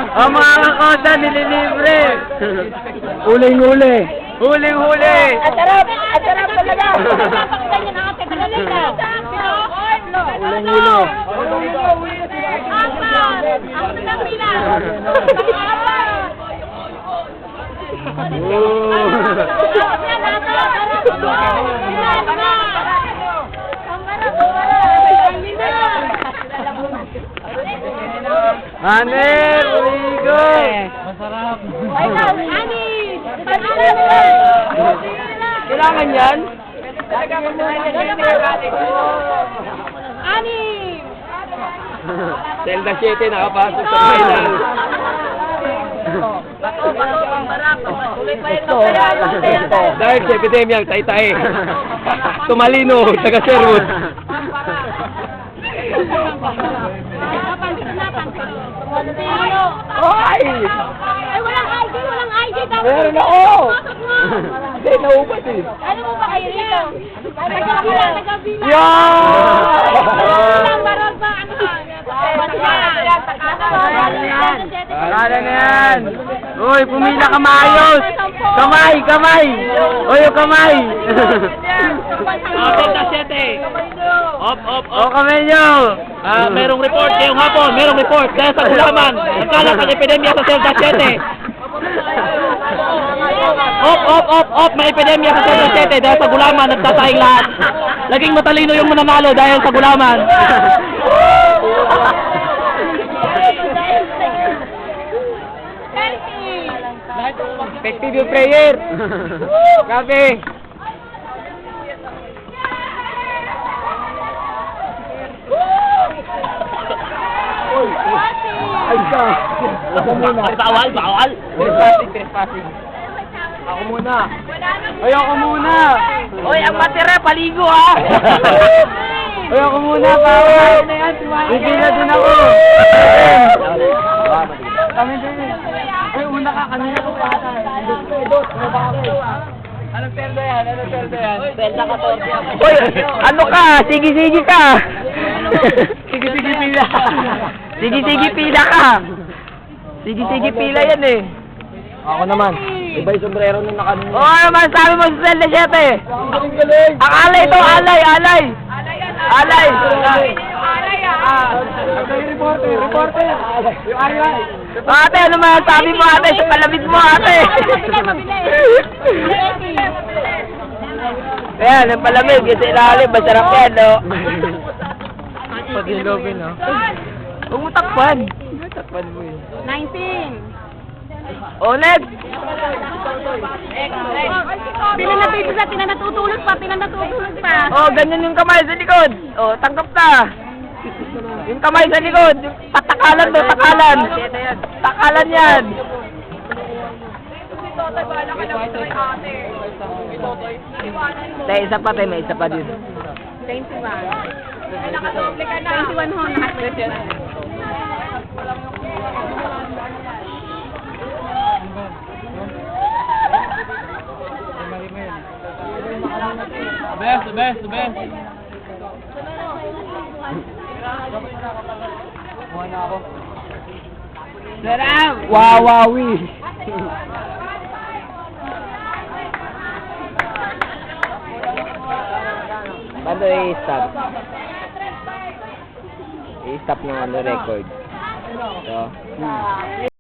Ang mga kakosa nililibre. Huling-huli. Huling-huli. Ang sarap! Ang sarap talaga! Napakita niya na ate, tagalin na. Huling-huli. Apat! Ang pinapila! Hanep, Rigo. Masarap. Ani! Kailangan yan? Ani! Zelda 7 nakapasok sa final. Dahil sa epidemya, tay-tay. Tumalino, taga-Sherwood. Hoy! Ay, walang ID, walang ID. Meron ako! Hindi, naubad eh. Ano mo ba kayo dito? Nagabila, nagabila. Yan! Barol ba? Parada na yan. Uy, pumila ka maayos. Kamay, kamay. Uy, yung kamay. Delta 7. Op. O, kamay nyo. Merong report ngayong hapon. Merong report dahil sa gulaman. Nagkalat ang epidemya sa Delta 7. Op. May epidemya sa Delta 7 dahil sa gulaman. Nagtatayang lahat. Laging matalino yung mananalo dahil sa gulaman. Effective yung prayer. Grabe. Ay ka. Ako muna. Bawal. Trespassing. Ako muna. Ay, ako muna. Oy, ang matira, paligo ha. Ay, ako muna, bawal. Hindi na din ako. Kami din. Ay, una ka, kanina ko pata. Anong perdo yan? Delta 14. Uy, ano ka? Sige-sige ka. Sige-sige pila. Sige-sige pila ka. Sige-sige pila yan eh. Ako naman. Iba yung sombrero nung nakanina. Oo naman, sabi mo sa Zelda 7. Ang alay ito, alay. Alay. Reporter. Yung alay. Ate, ano man sabi mo ate sa palabit mo ate? Ayan, ang palamig, yung sa ilalim, masarap yan, no? Pati yung lobby, no? Huwag mo takpan. Takpan mo yun. 19. O, next! Pinanatutulog pa. O, ganyan yung kamay sa likod. O, tanggap na. Yung kamay sa likod. Yung takalan to, takalan. Takalan yan. May isa pa tayo, may isa pa din. 21 ho, nakatrip. The best. Sarap! Wawawi. Paano i-stop? I-stop ng ano record. So,